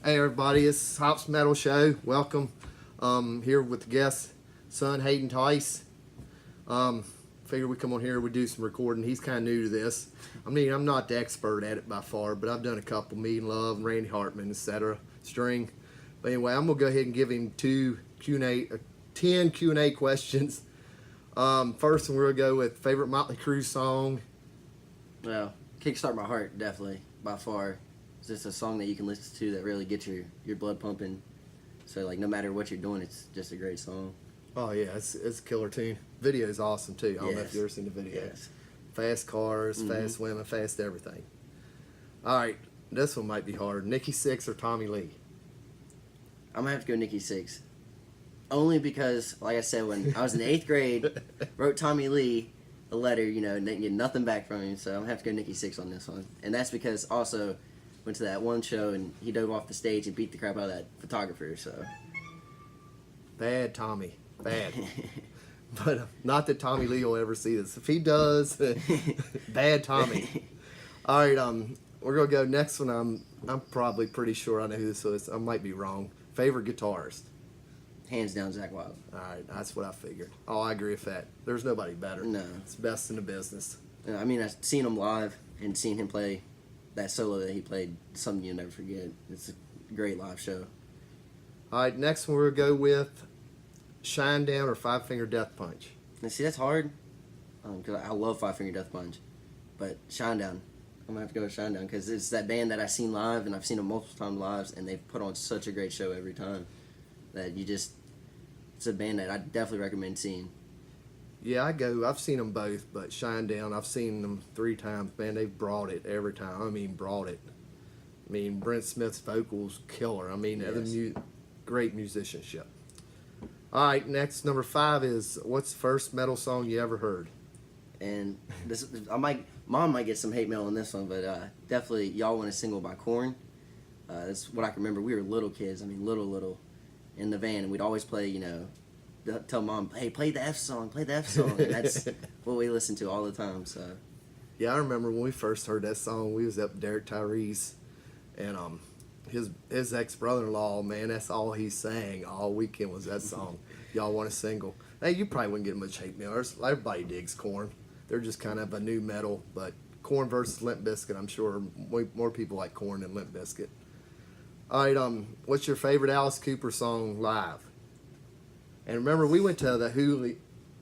Hey everybody, it's Hops Metal Show. Welcome. Here with the guest, son Hayden Tice. Figure we come on here, we do some recording. He's kind of new to this. I mean, I'm not the expert at it by far, but I've done a couple. Me and Love, and Randy Hartman, etc. String. But anyway, I'm gonna go ahead and give him 10 Q&A questions. First one, we're gonna go with favorite Motley Crue song. Well, Kickstart My Heart, definitely, by far. It's just a song that you can listen to that really gets your blood pumping. So, like, no matter what you're doing, it's just a great song. Oh yeah, it's a killer tune. Video is awesome too. I don't know if you've ever seen the video. Yes. Fast cars, fast women, fast everything. All right, this one might be hard. Nikki Sixx or Tommy Lee? I'm gonna have to go Nikki Sixx. Only because, like I said, when I was in the 8th grade, wrote Tommy Lee a letter, and didn't get nothing back from him. So I'm gonna have to go Nikki Sixx on this one. And that's because also went to that one show and he dove off the stage and beat the crap out of that photographer. So bad Tommy, bad. But not that Tommy Lee will ever see this. If he does, bad Tommy. All right, we're gonna go next one. I'm probably pretty sure I know who this is. I might be wrong. Favorite guitarist? Hands down, Zakk Wylde. All right, that's what I figured. Oh, I agree with that. There's nobody better. No, it's best in the business. I mean, I've seen him live and seen him play that solo that he played. Something you'll never forget. It's a great live show. All right, next one we're gonna go with Shine Down or Five Finger Death Punch. Now, see, that's hard because I love Five Finger Death Punch, but Shine Down. I'm gonna have to go with Shine Down because it's that band that I've seen live and I've seen them multiple times live, and they've put on such a great show every time that it's a band that I definitely recommend seeing. Yeah, I've seen them both, but Shine Down, I've seen them 3 times. Man, they've brought it every time. I mean, brought it. I mean, Brent Smith's vocals, killer. I mean, Yes. Great musicianship. All right, next, number 5 is, what's the first metal song you ever heard? And Mom might get some hate mail on this one, but definitely Y'all Want a Single by Korn. That's what I can remember. We were little kids. I mean, little, in the van, and we'd always play, tell Mom, hey, play the F song, and that's what we listened to all the time. So Yeah, I remember when we first heard that song, we was up with Derek Tyrese, and his ex-brother-in-law, man, that's all he sang all weekend was that song. Y'all Want a Single. Hey, you probably wouldn't get much hate mail. Everybody digs Korn. They're just kind of a new metal, but Korn versus Limp Bizkit, I'm sure more people like Korn than Limp Bizkit. All right, what's your favorite Alice Cooper song live? And remember, we went to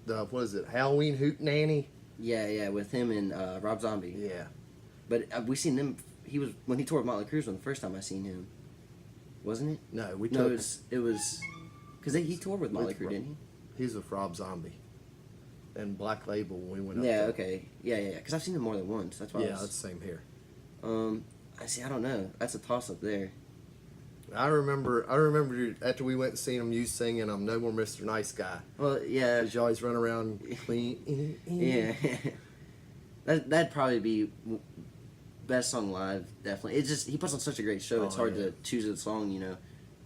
what is it, Halloween Hootenanny? yeah, with him and Rob Zombie. Yeah. But we seen them. When he toured with Motley Crue was the first time I seen him, wasn't it? No, it was because he toured with Motley Crue, didn't he? He's with Rob Zombie and Black Label when we went up Yeah, there. okay. Yeah. Because I've seen him more than once. That's why. Yeah, that's the same here. I don't know. That's a toss up there. I remember after we went and seen him, you singing No More Mr. Nice Guy. Well, yeah. Because you always run around clean. Yeah. That'd probably be best song live, definitely. He puts on such a great show. It's hard to choose a song,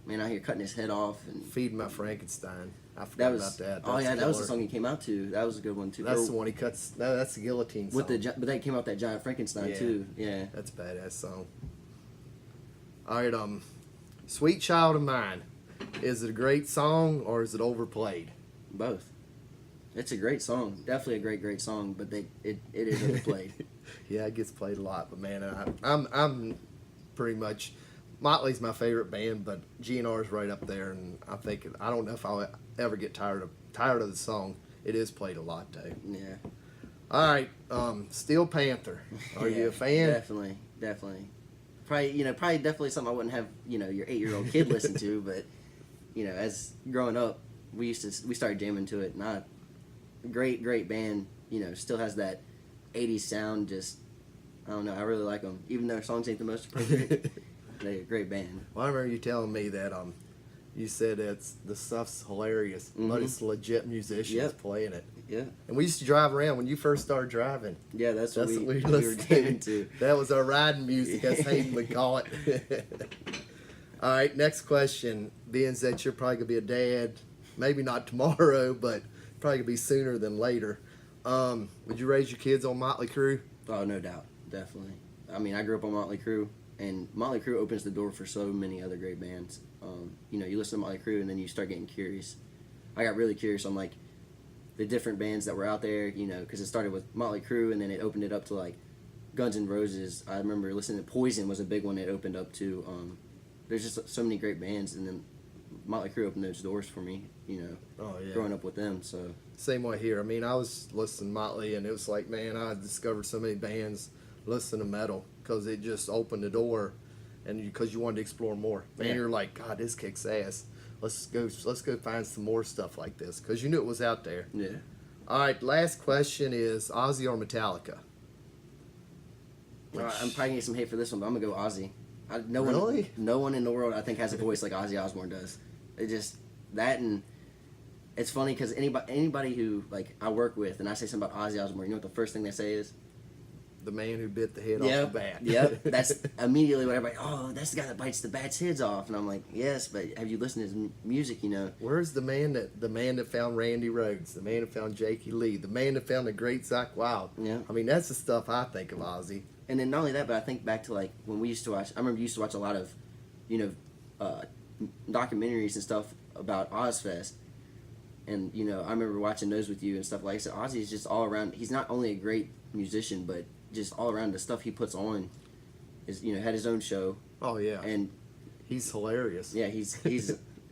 Man out here cutting his head off and Feed My Frankenstein. I forgot about that. That was the song he came out to. That was a good one too. That's the one he cuts. No, that's the guillotine song. But that came out that Giant Frankenstein too. Yeah. That's a badass song. All right, Sweet Child of Mine. Is it a great song or is it overplayed? Both. It's a great song. Definitely a great song, but it is overplayed. Yeah, it gets played a lot, but man, I'm pretty much Motley's my favorite band, but GNR's right up there, and I don't know if I'll ever get tired of the song. It is played a lot though. Yeah. All right, Steel Panther. Are you a fan? Definitely. Probably definitely something I wouldn't have your 8-year-old kid listen to, but as growing up, we started jamming to it. Not great band. Still has that 80s sound. Just I don't know. I really like them, even though their songs ain't the most appropriate. They're a great band. Well, I remember you telling me that you said the stuff's hilarious, but it's legit musicians playing it. Yeah. And we used to drive around when you first started driving. Yeah, that's what we were listening jamming to. That was our riding music, as Hayden would call it. All right, next question. Being that you're probably going to be a dad, maybe not tomorrow, but probably going to be sooner than later. Would you raise your kids on Motley Crue? Oh, no doubt. Definitely. I mean, I grew up on Motley Crue. And Motley Crue opens the door for so many other great bands. You know, you listen to Motley Crue and then you start getting curious. I got really curious on like the different bands that were out there, you know, because it started with Motley Crue and then it opened it up to like Guns N' Roses. I remember listening to Poison was a big one it opened up to. There's just so many great bands, and then Motley Crue opened those doors for me, you know, growing up with them. So same way here. I mean, I was listening to Motley, and it was like, man, I discovered so many bands listening to metal because it just opened the door, and because you wanted to explore more. Man, Yeah. you're like, God, this kicks ass. Let's go find some more stuff like this because you knew it was out there. yeah. All right, last question is Ozzy or Metallica? All right, I'm probably gonna get some hate for this one, but I'm gonna go Ozzy. Really? No one in the world I think has a voice like Ozzy Osbourne does. It just that, and it's funny because anybody who like I work with and I say something about Ozzy Osbourne, you know what the first thing they say is? The man who bit the head off the bat. Yep. That's immediately what everybody. Oh, that's the guy that bites the bats' heads off, and I'm like, yes, but have you listened to his music? You know. Where's the man that found Randy Rhoads, the man that found Jakey Lee, the man that found the great Zakk Wylde? Yeah. I mean, that's the stuff I think of Ozzy. And then not only that, but I think back to like when we used to watch. I remember you used to watch a lot of, you know, documentaries and stuff about Ozfest, and you know I remember watching those with you and stuff. Like I said, Ozzy is just all around. He's not only a great musician, but just all around the stuff he puts on. Is, you know, had his own show. Oh yeah, And he's hilarious. yeah, he's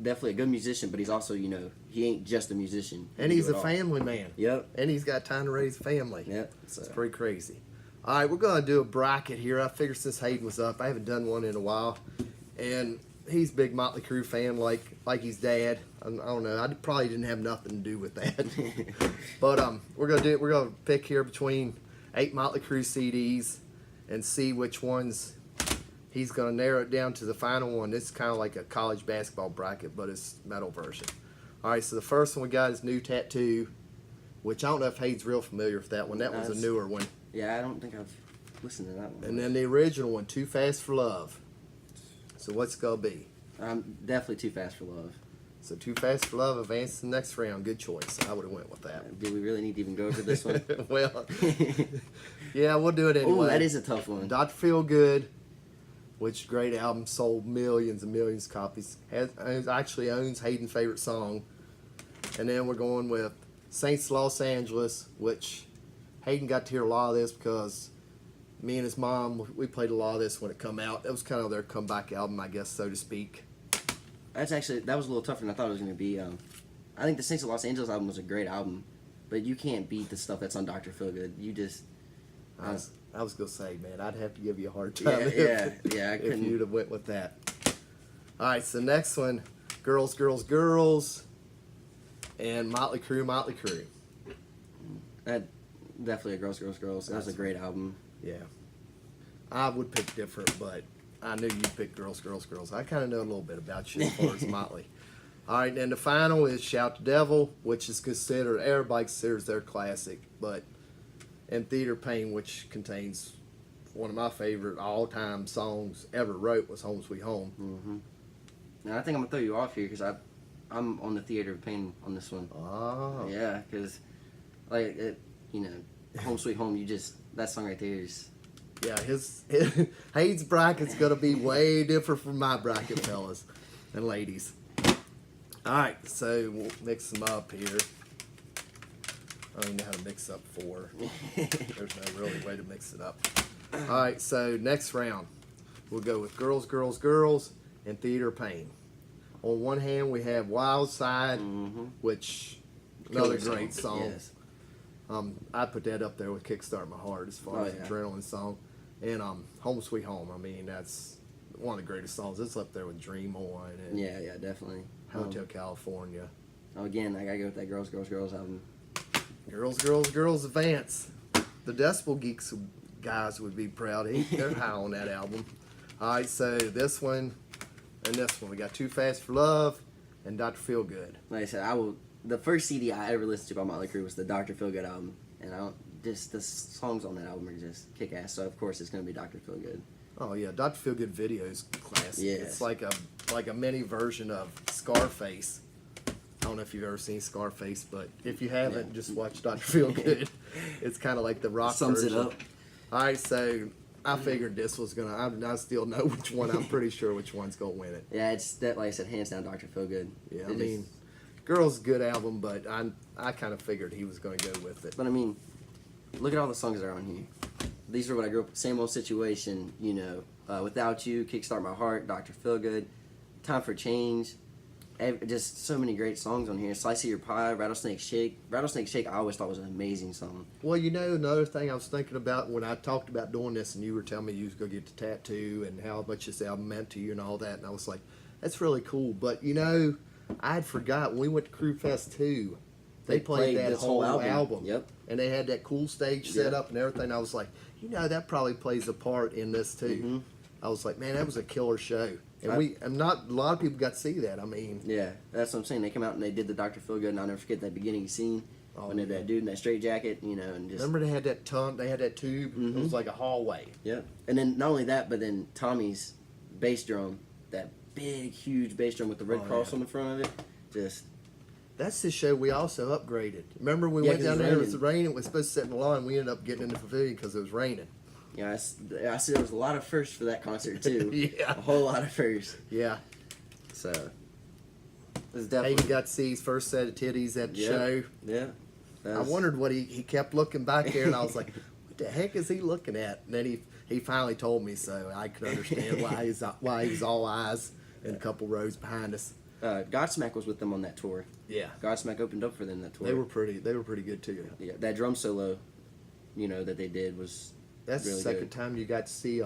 definitely a good musician, but he's also, you know, he ain't just a musician. He And can he's do a it all. family man. Yep. And he's got time to raise a family. Yep. So. It's pretty crazy. All right, we're going to do a bracket here. I figured since Hayden was up, I haven't done one in a while. And he's a big Motley Crue fan like his dad. I don't know. I probably didn't have nothing to do with that. But we're going to pick here between 8 Motley Crue CDs and see which ones he's going to narrow it down to the final one. This is kind of like a college basketball bracket, but it's metal version. All right, so the first one we got is New Tattoo, which I don't know if Hayden's real familiar with that one. That was a newer one. Yeah, I don't think I've listened to that one. And then the original one, Too Fast for Love. So what's it going to be? I'm definitely Too Fast for Love. So Too Fast for Love advanced to the next round. Good choice. I would have went with that. Do we really need to even go over this one? Well, yeah, we'll do it anyway. Oh, that is a tough one. Dr. Feelgood, which great album, sold millions and millions of copies. Actually owns Hayden's favorite song. And then we're going with Saints Los Angeles, which Hayden got to hear a lot of this because me and his mom, we played a lot of this when it come out. It was kind of their comeback album, I guess, so to speak. That was a little tougher than I thought it was going to be. I think the Saints of Los Angeles album was a great album, but you can't beat the stuff that's on Dr. Feelgood. You just... I was going to say, man, I'd have to give you a hard time yeah, I if couldn't... you'd have went with that. All right, so next one, Girls, Girls, Girls, and Motley Crue. That, definitely a Girls, Girls, Girls. That was a great album. Yeah. I would pick different, but I knew you'd pick Girls, Girls, Girls. I kind of know a little bit about you as far as Motley. All right, and the final is Shout the Devil, which is considered, everybody considers their classic, but and Theater Pain, which contains one of my favorite all-time songs ever wrote, was Home Sweet Home. Mm-hmm. Now, I think I'm going to throw you off here because I'm on the Theater of Pain on this one. Oh. Yeah, because, like, you know, Home Sweet Home, that song right there is... Yeah, his Hayden's bracket's going to be way different from my bracket, fellas and ladies. All right, so we'll mix them up here. I don't even know how to mix up 4. There's no really way to mix it up. All right, so next round, we'll go with Girls, Girls, Girls, and Theater Pain. On one hand, we have Wild Side, which another great song. Yes. I'd put that up there with Kickstart My Heart as far as yeah. adrenaline song. And Home Sweet Home, I mean, that's one of the greatest songs. It's up there with Dream On and Yeah, definitely. Hotel California. Again, I gotta go with that Girls, Girls, Girls album. Girls, Girls, Girls Advance. The Decibel Geeks guys would be proud. They're high on that album. All right, so this one and this one. We got Too Fast for Love and Dr. Feelgood. Like I said, the first CD I ever listened to by Motley Crue was the Dr. Feelgood album. And the songs on that album are just kick-ass. So, of course, it's going to be Dr. Feelgood. Oh, yeah. Dr. Feelgood video's classic. Yeah. It's like a mini version of Scarface. I don't know if you've ever seen Scarface, but if you haven't, just watch Dr. Feelgood. It's kind of like the rock Sums version. it up. All right, so I figured this was gonna. I still know which one. I'm pretty sure which one's gonna win it. Yeah, it's that. Like I said, hands down, Dr. Feelgood. Yeah, I mean, Girl's a good album, but I kind of figured he was gonna go with it. But I mean, look at all the songs that are on here. These are what I grew up with. Same Old Situation, you know, Without You, Kickstart My Heart, Dr. Feelgood, Time for Change. Just so many great songs on here. Slice of Your Pie, Rattlesnake Shake. Rattlesnake Shake I always thought was an amazing song. Well, you know, another thing I was thinking about when I talked about doing this, and you were telling me you was going to get the tattoo and how much this album meant to you and all that, and I was like, that's really cool. But, you know, I had forgot when we went to Crew Fest 2, they played that this whole album. Yep. And they had that cool stage set up and everything. I was like, you know, that probably plays a part in this too. Mm-hmm. I was like, man, that was a killer show. And not a lot of people got to see that. I mean, yeah, that's what I'm saying. They come out and they did the Dr. Feelgood, and I'll never forget that beginning scene when they had that dude in that straight jacket, you know, and just. Remember they had that they had that tube. Mm-hmm. It was like a hallway. Yep. And then not only that, but then Tommy's bass drum, that big, huge bass drum with the red cross on the front of it, just. That's the show we also upgraded. Remember we went down there, it was raining, it was supposed to sit in the lawn, we ended up getting in the pavilion because it was raining. Yeah, I see there was a lot of firsts for that concert too. Yeah. A whole lot of firsts. Yeah. So, it's definitely. Hayden got to see his first set of titties at the show. Yeah. I wondered what he kept looking back there, and I was like, what the heck is he looking at? And then he finally told me, so I could understand why he was all eyes and a couple rows behind us. Godsmack was with them on that tour. Yeah. Godsmack opened up for them that tour. They were pretty good too. Yeah, that drum solo, you know, that they did was. That's really the second good. time you got to see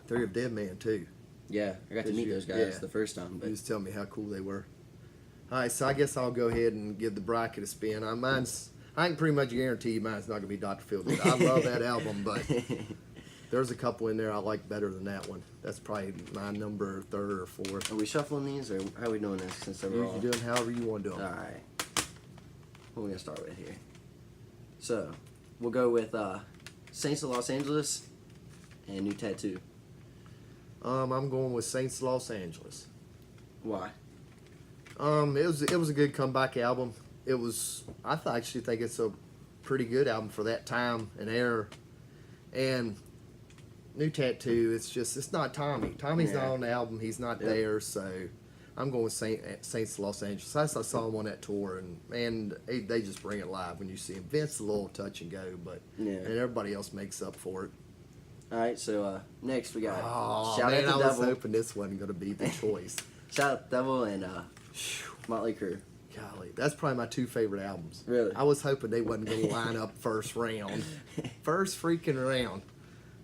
Theory of Dead Man too. Yeah, I got to meet those guys the first time. But He was telling me how cool they were. All right, so I guess I'll go ahead and give the bracket a spin. I can pretty much guarantee you mine's not going to be Dr. Feelgood. I love that album, but there's a couple in there I like better than that one. That's probably my number third or fourth. Are we shuffling these, or how are we doing this? Since they were You all. can do them however you want to do them. All right. What are we gonna start with here? So, we'll go with Saints of Los Angeles and New Tattoo. I'm going with Saints of Los Angeles. Why? It was a good comeback album. Actually think it's a pretty good album for that time and era. And New Tattoo, it's not Tommy. Tommy's not on the album. He's not there, so I'm going with Saints of Los Angeles. I saw him on that tour, and man, they just bring it live when you see him. Vince a little touch and go, but and everybody else makes up for it. All right, so next we got Shout Out I the was Devil. hoping this wasn't going to be the choice. Shout Out the Devil and Motley Crue. Golly, that's probably my two favorite albums. Really? I was hoping they wasn't going to line up first round. First freaking round.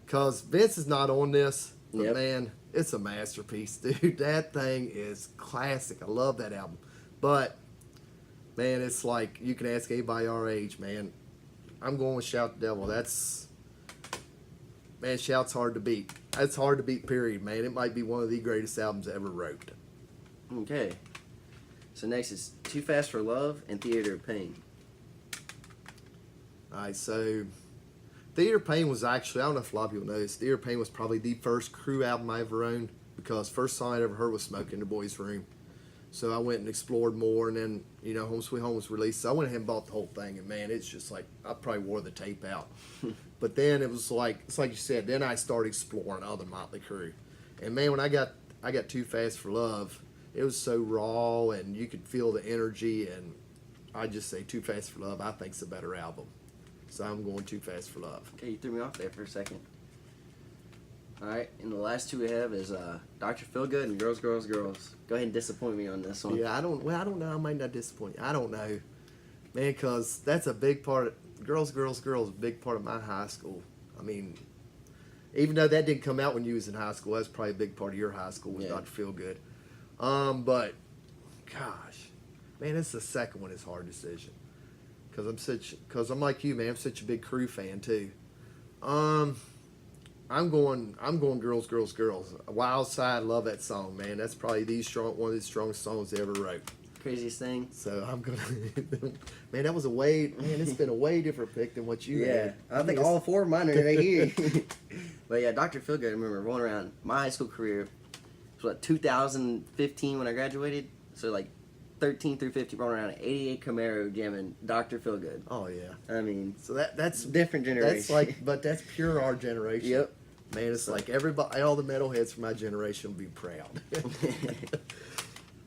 Because Vince is not on this, but man, it's a masterpiece, dude. That thing is classic. I love that album. But, man, it's like you can ask anybody our age, man. I'm going with Shout the Devil. Man, Shout's hard to beat. It's hard to beat, period, man. It might be one of the greatest albums I ever wrote. Okay. So next is Too Fast for Love and Theater of Pain. Alright, so Theater of Pain was actually, I don't know if a lot of people know this, Theater of Pain was probably the first Crue album I ever owned, because first song I ever heard was Smoke in the Boys' Room. So I went and explored more, and then, you know, Home Sweet Home was released, so I went ahead and bought the whole thing, and man, it's just like, I probably wore the tape out. But then it was like, it's like you said, then I started exploring other Motley Crue. And man, when I got Too Fast for Love, it was so raw, and you could feel the energy, and I just say Too Fast for Love, I think it's a better album. So I'm going Too Fast for Love. Okay, you threw me off there for a second. Alright, and the last two we have is Dr. Feelgood and Girls, Girls, Girls. Go ahead and disappoint me on this one. Yeah, I don't know. I might not disappoint you. I don't know. Man, because that's a big part of, Girls, Girls, Girls, a big part of my high school. I mean, even though that didn't come out when you was in high school, that's probably a big part of your high school was Dr. Feelgood. But, gosh, man, it's the second one is a hard decision. Because I'm like you, man, I'm such a big Crue fan, too. I'm going Girls, Girls, Girls. Wild Side, love that song, man. That's probably one of the strongest songs they ever wrote. Craziest thing. So I'm gonna, man. It's been a way different pick than what you had. I think all four of mine are right here. But yeah, Dr. Feelgood. I remember rolling around my high school career. It was 2015 when I graduated. So like 13 through 15, rolling around an '88 Camaro jamming Dr. Feelgood. Oh yeah. I mean, So that's different generation. But that's pure our generation. Yep. Man, it's like everybody, all the metalheads from my generation will be proud.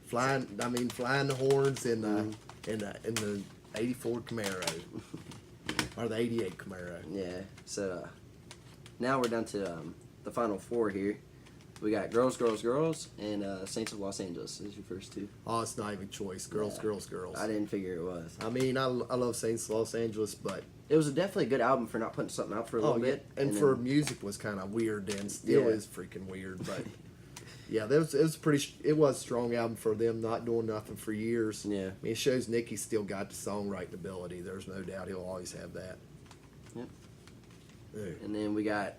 flying the horns in the '84 Camaro or the '88 Camaro. Yeah. So now we're down to the final four here. We got Girls, Girls, Girls, and Saints of Los Angeles. Those are your first two. Oh, it's not even choice. Girls, girls, girls. I didn't figure it was. I mean, I love Saints of Los Angeles, but It was definitely a good album for not putting something out for a little bit. And for music was kind of weird and still is freaking weird. But yeah, it was a strong album for them not doing nothing for years. Yeah. I mean, it shows Nicky's still got the songwriting ability. There's no doubt he'll always have that. Yep. Yeah. And then we got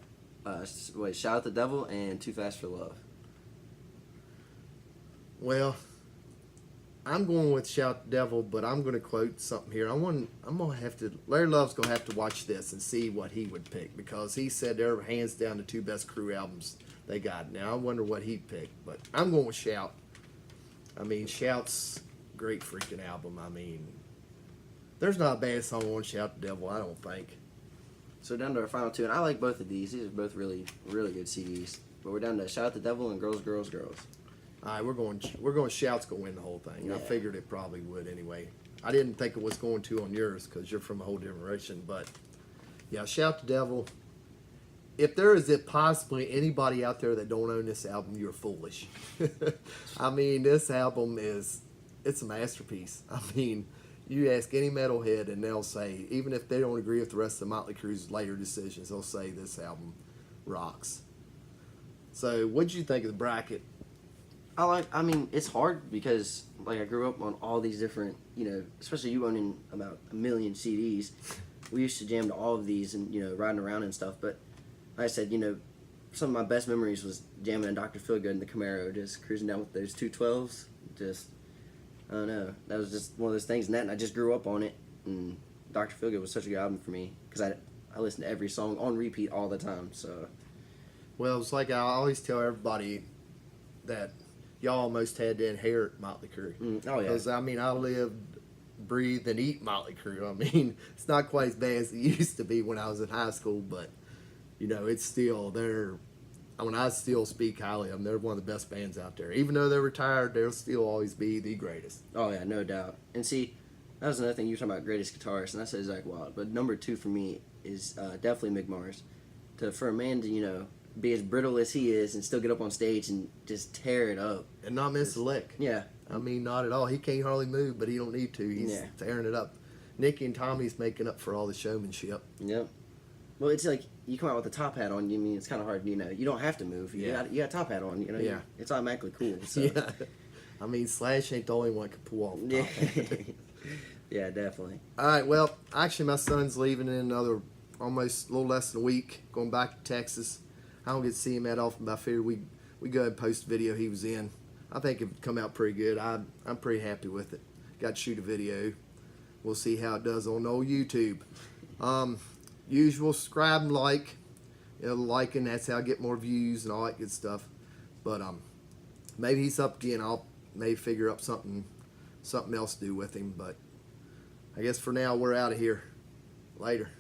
Shout at the Devil and Too Fast for Love. Well, I'm going with Shout the Devil, but I'm going to quote something here. Larry Love's going to have to watch this and see what he would pick, because he said they're hands down the two best Crue albums they got. Now, I wonder what he'd pick, but I'm going with Shout. I mean, Shout's a great freaking album. I mean, there's not a bad song on Shout the Devil, I don't think. So down to our final two, and I like both of these. These are both really, really good CDs. But we're down to Shout at the Devil and Girls, Girls, Girls. All right, we're going. Shout's gonna win the whole thing. Yeah. I figured it probably would anyway. I didn't think it was going to on yours because you're from a whole generation. But yeah, Shout the Devil. If there is possibly anybody out there that don't own this album, you're foolish. I mean, this album it's a masterpiece. I mean, you ask any metalhead and they'll say, even if they don't agree with the rest of Motley Crue's later decisions, they'll say this album rocks. So, what'd you think of the bracket? I mean, it's hard because, like, I grew up on all these different, especially you owning about 1 million CDs. We used to jam to all of these and, riding around and stuff. But like I said, some of my best memories was jamming in Dr. Feelgood in the Camaro, just cruising down with those 212s. Just, I don't know. That was just one of those things. And I just grew up on it. And Dr. Feelgood was such a good album for me because I listened to every song on repeat all the time. So, Well, it's like I always tell everybody that y'all almost had to inherit Motley Crue. Oh, yeah. Because, I mean, I lived, breathe, and eat Motley Crue. I mean, it's not quite as bad as it used to be when I was in high school, but, it's still, I still speak highly of them. They're one of the best bands out there. Even though they're retired, they'll still always be the greatest. Oh, yeah, no doubt. And see, that was another thing. You were talking about greatest guitarist, and I said Zach Wild. But number 2 for me is definitely Mick Mars. For a man to, be as brittle as he is and still get up on stage and just tear it up. And not miss a lick. Yeah. I mean, not at all. He can't hardly move, but he don't need to. He's tearing it up. Nicky and Tommy's making up for all the showmanship. Yep. Well, it's like you come out with a top hat on. It's kind of hard. You don't have to move. You got a top hat on. Yeah. It's automatically cool. So. Yeah. I mean, Slash ain't the only one that can pull off the top hat. Yeah, definitely. All right. Well, actually, my son's leaving in another almost a little less than a week, going back to Texas. I don't get to see him that often, but I figured we go ahead and post the video he was in. I think it come out pretty good. I'm pretty happy with it. Got to shoot a video. We'll see how it does on old YouTube. Usual, subscribe and like. Liking, that's how I get more views and all that good stuff. But maybe he's up again. I'll maybe figure up something else to do with him. But I guess for now we're out of here. Later.